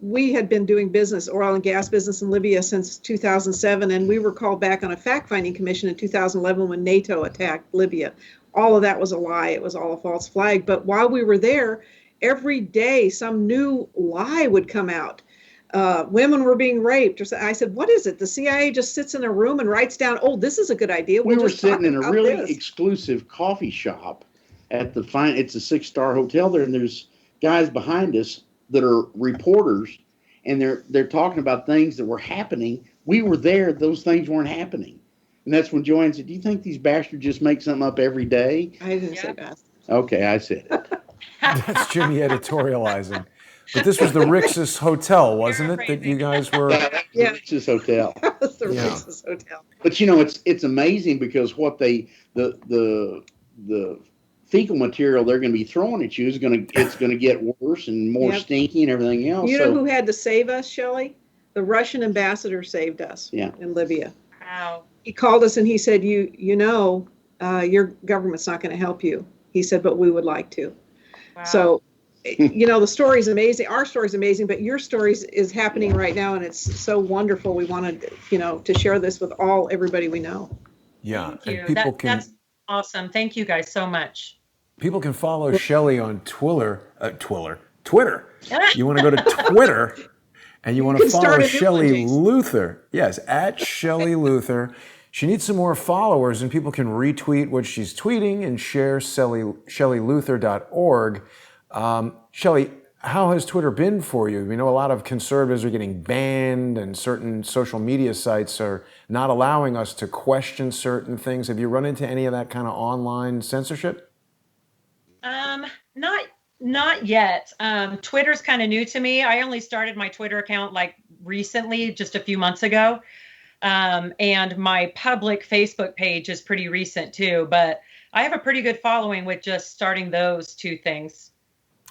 we had been doing oil and gas business in Libya since 2007, and we were called back on a fact-finding commission in 2011 when NATO attacked Libya. All of that was a lie. It was all a false flag. But while we were there, every day some new lie would come out. Women were being raped. I said, what is it? The CIA just sits in a room and writes down, oh, this is a good idea. We were just sitting in a talk about really this. exclusive coffee shop at it's a 6-star hotel there, and there's guys behind us that are reporters, and they're talking about things that were happening. We were there; those things weren't happening, and that's when JoAnne said, "Do you think these bastards just make something up every day?" I didn't say that. Okay, I said it. That's Jimmy editorializing. But this was the Rixus Hotel, wasn't it? That you guys were. Yeah, it's this hotel. That was the Rixus Hotel. But it's amazing because what the fecal material they're going to be throwing at you it's going to get worse and more stinky and everything else. You know who had to save us, Shelley? The Russian ambassador saved us in Libya. Wow. He called us and he said, your government's not going to help you. He said, but we would like to. Wow. So, the story's amazing. Our story's amazing, but your story is happening right now, and it's so wonderful. We wanted, to share this with everybody we know. Yeah. Thank you. That's awesome. Thank you guys so much. People can follow Shelley on Twitter Twitter. You want to go to Twitter and you want to can start follow a new one, Shelley Jason. Luther. Yes, at Shelley Luther. She needs some more followers, and people can retweet what she's tweeting and share ShelleyLuther.org. Shelley, how has Twitter been for you? We know a lot of conservatives are getting banned, and certain social media sites are not allowing us to question certain things. Have you run into any of that kind of online censorship? Not yet. Twitter's kind of new to me. I only started my Twitter account like recently, just a few months ago. And my public Facebook page is pretty recent too, but I have a pretty good following with just starting those two things.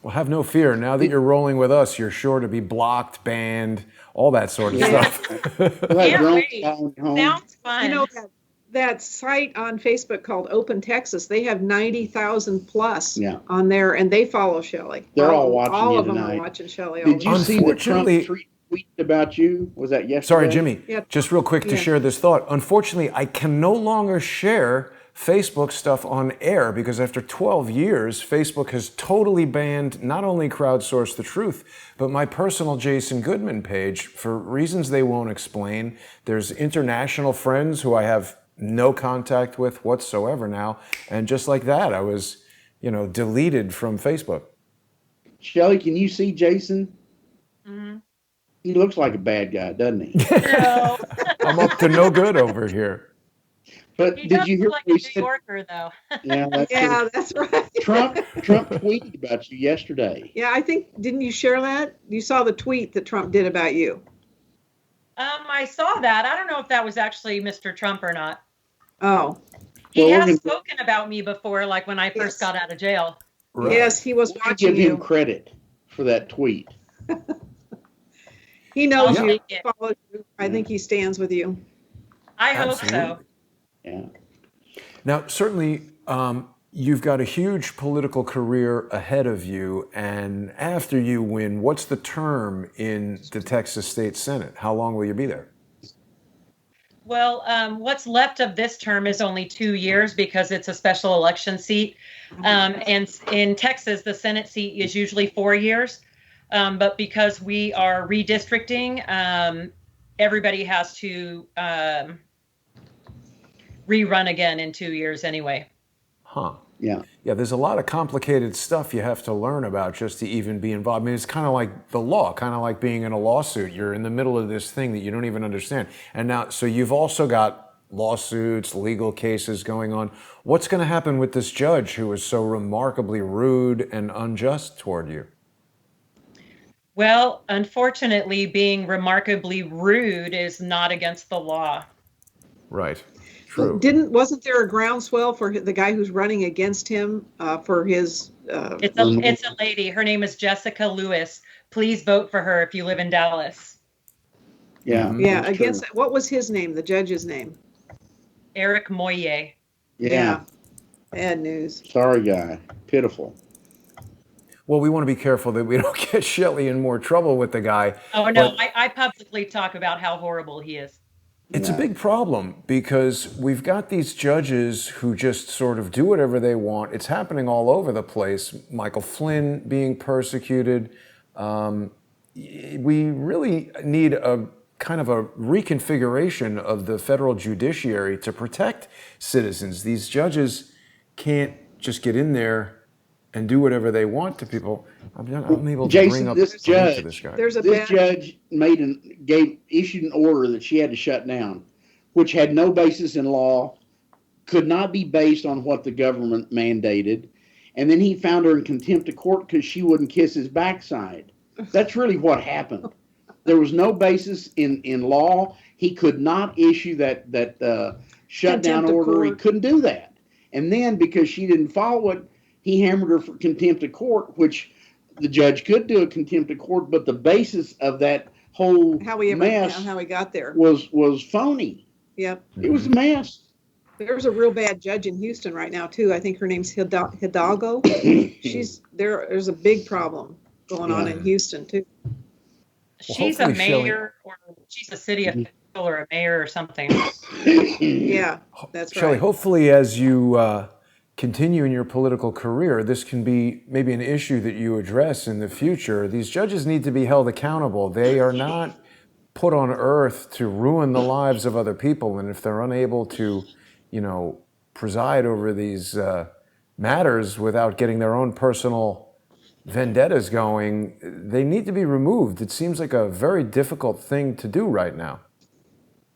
Well, have no fear. Now that you're rolling with us, you're sure to be blocked, banned, all that sort of stuff. Can't wait. Sounds fun. You know, that site on Facebook called Open Texas, they have 90,000 plus on there, and they follow Shelley. They're all watching all you of them tonight. are watching Shelley. Did you see the Trump Unfortunately- tweet about you? Was that yesterday? Sorry, Jimmy. Yeah. Just real quick to share this thought. Unfortunately, I can no longer share Facebook stuff on air because after 12 years, Facebook has totally banned not only Crowdsource the Truth, but my personal Jason Goodman page for reasons they won't explain. There's international friends who I have no contact with whatsoever now. And just like that, I was, deleted from Facebook. Shelley, can you see Jason? Mm-hmm. He looks like a bad guy, doesn't he? No. I'm up to no good over here. But He did does you hear look like what a he New said? Yorker, though. Yeah, that's Yeah, that's right. Trump tweeted about you yesterday. Yeah, I think, didn't you share that? You saw the tweet that Trump did about you. I saw that. I don't know if that was actually Mr. Trump or not. Oh, He Well, has spoken about me before, like when I first Yes. got out of jail. Right. yes, he was I watching give him you. credit for that tweet. He knows I'll you, take it. follows you. I think he stands with you. I hope so. Absolutely. Yeah. Now, certainly, you've got a huge political career ahead of you, and after you win, what's the term in the Texas State Senate? How long will you be there? Well, what's left of this term is only 2 years because it's a special election seat. And in Texas, the Senate seat is usually 4 years. But because we are redistricting, everybody has to rerun again in 2 years anyway. Huh. Yeah. Yeah, there's a lot of complicated stuff you have to learn about just to even be involved. I mean, it's kind of like the law, kind of like being in a lawsuit. You're in the middle of this thing that you don't even understand. And now, so you've also got lawsuits, legal cases going on. What's going to happen with this judge who was so remarkably rude and unjust toward you? Well, unfortunately, being remarkably rude is not against the law. Right. True. Wasn't there a groundswell for the guy who's running against him for his? It's a lady. Her name is Jessica Lewis. Please vote for her if you live in Dallas. Yeah. Yeah, that's against true. what was his name? The judge's name? Eric Moye. Yeah. Bad news. Sorry, guy. Pitiful. Well, we want to be careful that we don't get Shelley in more trouble with the guy. Oh, no, but- I publicly talk about how horrible he is. It's a Yeah. big problem because we've got these judges who just sort of do whatever they want. It's happening all over the place. Michael Flynn being persecuted. We really need a kind of a reconfiguration of the federal judiciary to protect citizens. These judges can't just get in there and do whatever they want to people. I'm able to Jason, bring up this to judge- this guy. There's a This bad. judge issued an order that she had to shut down, which had no basis in law, could not be based on what the government mandated, and then he found her in contempt of court because she wouldn't kiss his backside. That's really what happened. There was no basis in law. He could not issue that shutdown Contempt of order. He court. couldn't do that. And then because she didn't follow it, he hammered her for contempt of court, which the judge could do a contempt of court, but the basis of that whole How he mess got there. was phony. Yep. It was a mess. There's a real bad judge in Houston right now too. I think her name's Hidalgo. There's a big problem going on in Houston too. She's a hopefully Shelley- mayor, or she's a city official or a mayor or something. Yeah, that's Shelley, right. hopefully as you continue in your political career, this can be maybe an issue that you address in the future. These judges need to be held accountable. They are not put on earth to ruin the lives of other people. And if they're unable to, preside over these matters without getting their own personal vendettas going, they need to be removed. It seems like a very difficult thing to do right now.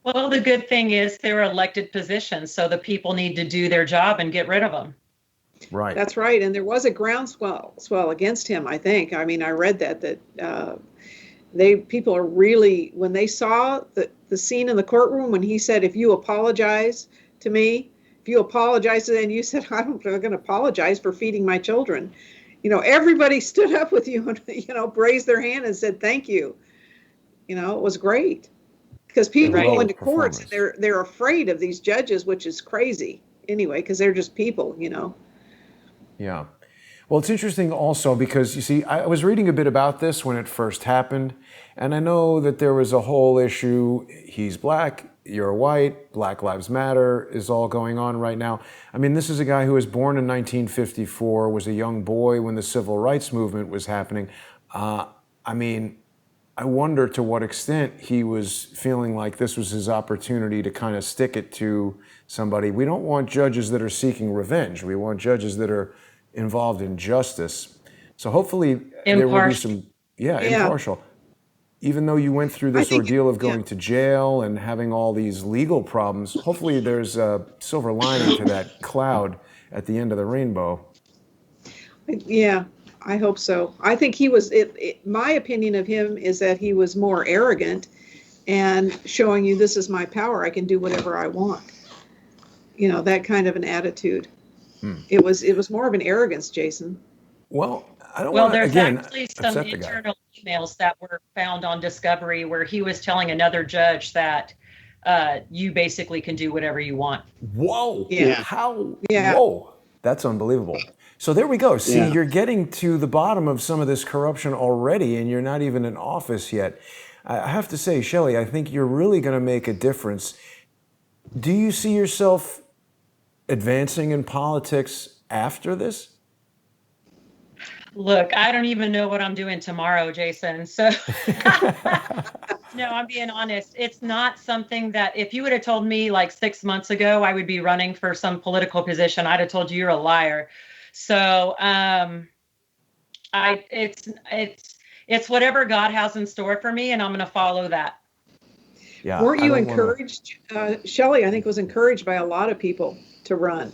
Well, the good thing is they're elected positions, so the people need to do their job and get rid of them. Right. That's right. And there was a groundswell against him, I think. I mean, I read that people are really, when they saw the scene in the courtroom when he said, if you apologize to me, if you apologize to them, and you said, I'm going to apologize for feeding my children. Everybody stood up with you and, raised their hand and said, thank you. It was great. Because people go into courts and they're afraid of these judges, which is crazy anyway, because they're just people, Yeah. Well, it's interesting also because, you see, I was reading a bit about this when it first happened, and I know that there was a whole issue. He's black, you're white, Black Lives Matter is all going on right now. I mean, this is a guy who was born in 1954, was a young boy when the civil rights movement was happening. I wonder to what extent he was feeling like this was his opportunity to kind of stick it to somebody. We don't want judges that are seeking revenge. We want judges that are involved in justice. So hopefully there will be some, impartial. Even though you went through this ordeal of going to jail and having all these legal problems, hopefully there's a silver lining to that cloud at the end of the rainbow. Yeah. I hope so. I think he was, my opinion of him is that he was more arrogant and showing you, this is my power. I can do whatever I want. That kind of an attitude. It was more of an arrogance, Jason. Well, I don't want to, again, actually some internal emails that were found on Discovery where he was telling another judge that you basically can do whatever you want. Whoa. Yeah. How? Yeah. Whoa. That's unbelievable. So there we go. See, you're getting to the bottom of some of this corruption already, and you're not even in office yet. I have to say, Shelley, I think you're really going to make a difference. Do you see yourself advancing in politics after this? Look, I don't even know what I'm doing tomorrow, Jason. So, no, I'm being honest. It's not something that if you would have told me like 6 months ago I would be running for some political position, I'd have told you you're a liar. So it's whatever God has in store for me, and I'm going to follow that. Yeah. Weren't you encouraged? Shelley, I think, was encouraged by a lot of people to run.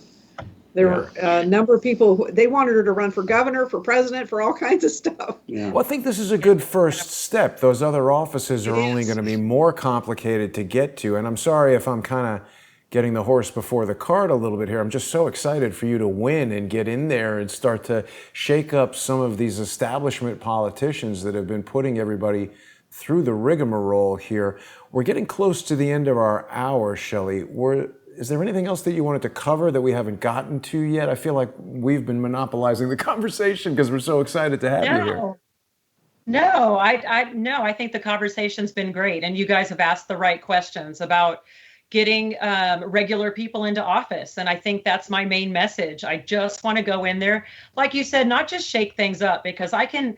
There were a number of people, they wanted her to run for governor, for president, for all kinds of stuff. Yeah. Well, I think this is a good first step. Those other offices are only going to be more complicated to get to. And I'm sorry if I'm kind of getting the horse before the cart a little bit here. I'm just so excited for you to win and get in there and start to shake up some of these establishment politicians that have been putting everybody through the rigmarole here. We're getting close to the end of our hour, Shelley. Is there anything else that you wanted to cover that we haven't gotten to yet? I feel like we've been monopolizing the conversation because we're so excited to have you here. No, I think the conversation's been great, and you guys have asked the right questions about getting regular people into office. And I think that's my main message. I just want to go in there, like you said, not just shake things up, because I can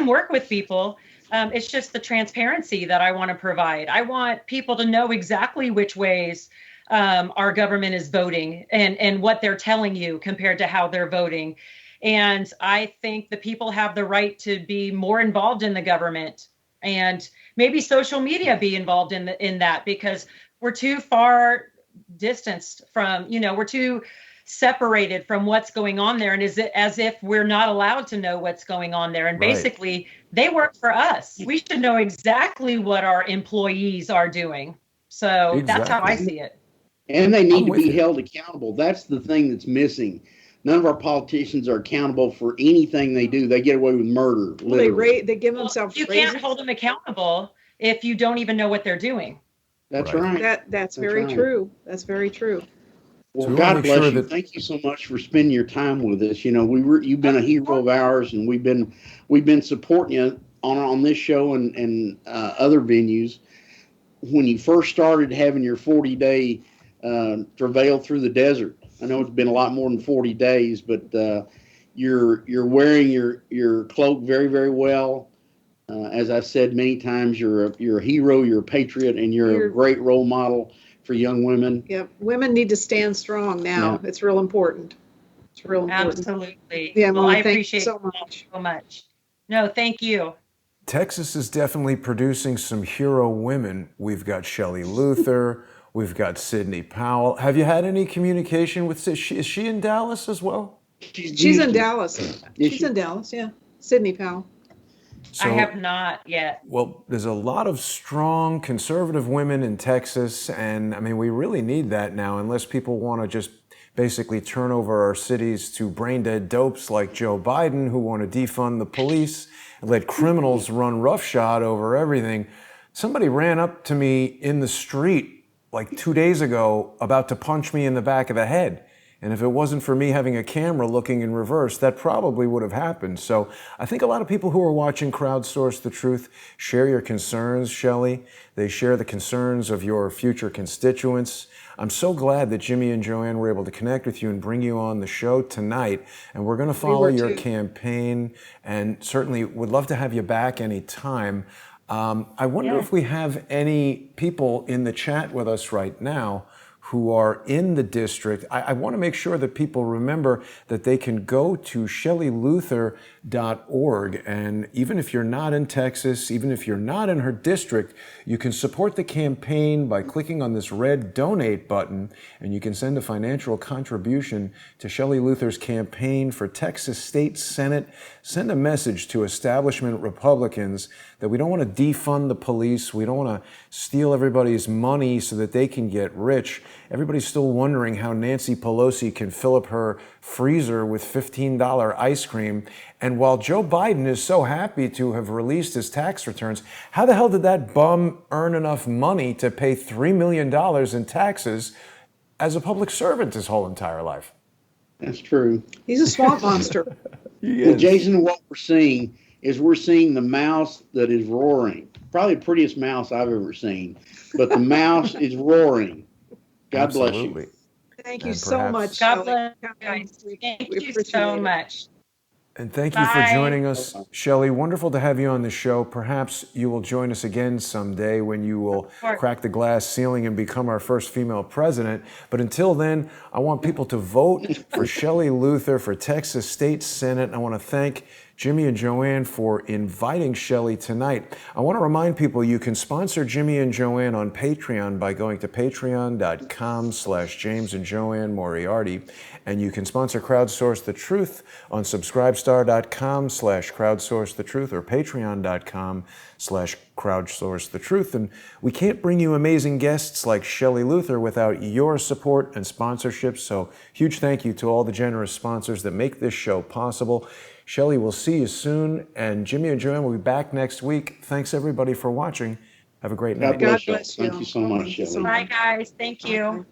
work with people. It's just the transparency that I want to provide. I want people to know exactly which ways our government is voting and what they're telling you compared to how they're voting. And I think the people have the right to be more involved in the government, and maybe social media be involved in that, because we're too far distanced from, we're too separated from what's going on there. And is it as if we're not allowed to know what's going on there? And basically they work for us. We should know exactly what our employees are doing. So That's how I see it. And they need to be held accountable. That's the thing that's missing. None of our politicians are accountable for anything they do. They get away with murder. Literally. They give themselves you can't hold them accountable if you don't even know what they're doing. That's right. That's very true. That's very true. Well, God bless you. Thank you so much for spending your time with us. You've been a hero of ours, and we've been supporting you on this show and other venues. When you first started having your 40-day travail through the desert, I know it's been a lot more than 40 days, but you're wearing your cloak very, very well. As I've said many times, you're a hero, you're a patriot, and you're a great role model for young women. Yep. Women need to stand strong now. Yeah. It's real important. It's real important. Absolutely. Yeah, well, Emily, I thank you appreciate so you much. so much. No, thank you. Texas is definitely producing some hero women. We've got Shelley Luther. We've got Sidney Powell. Have you had any communication with? Is she in Dallas as well? She's in Dallas. She's in Dallas, yeah. Sidney Powell. I have not yet. Well, there's a lot of strong conservative women in Texas, and I mean, we really need that now, unless people want to just basically turn over our cities to brain-dead dopes like Joe Biden, who want to defund the police and let criminals run roughshod over everything. Somebody ran up to me in the street like 2 days ago about to punch me in the back of the head. And if it wasn't for me having a camera looking in reverse, that probably would have happened. So I think a lot of people who are watching Crowdsource the Truth share your concerns, Shelley. They share the concerns of your future constituents. I'm so glad that Jimmy and JoAnne were able to connect with you and bring you on the show tonight. And we're going to follow your campaign, and certainly would love to have you back anytime. I wonder if we have any people in the chat with us right now who are in the district. I want to make sure that people remember that they can go to ShelleyLuther.org. And even if you're not in Texas, even if you're not in her district, you can support the campaign by clicking on this red donate button, and you can send a financial contribution to Shelley Luther's campaign for Texas State Senate. Send a message to establishment Republicans that we don't want to defund the police. We don't want to steal everybody's money so that they can get rich. Everybody's still wondering how Nancy Pelosi can fill up her freezer with $15 ice cream. And while Joe Biden is so happy to have released his tax returns, how the hell did that bum earn enough money to pay $3 million in taxes as a public servant his whole entire life? That's true. He's a swamp monster. Well, Jason, what we're seeing is the mouse that is roaring. Probably the prettiest mouse I've ever seen. But the mouse is roaring. God bless you. Thank you so much. God bless you guys. Thank you so much. And thank you for joining us, Shelley. Wonderful to have you on the show. Perhaps you will join us again someday when you will crack the glass ceiling and become our first female president. But until then, I want people to vote for Shelley Luther for Texas State Senate. I want to thank Jimmy and JoAnne for inviting Shelley tonight. I want to remind people you can sponsor Jimmy and JoAnne on Patreon by going to patreon.com/James and JoAnne Moriarty. And you can sponsor Crowdsource the Truth on subscribestar.com/Crowdsource the Truth or patreon.com/Crowdsource the Truth. And we can't bring you amazing guests like Shelley Luther without your support and sponsorship. So huge thank you to all the generous sponsors that make this show possible. Shelley, we'll see you soon, and Jimmy and JoAnne will be back next week. Thanks, everybody, for watching. Have a great night. God bless you. Thank you so much, Shelley. Bye, guys. Thank you.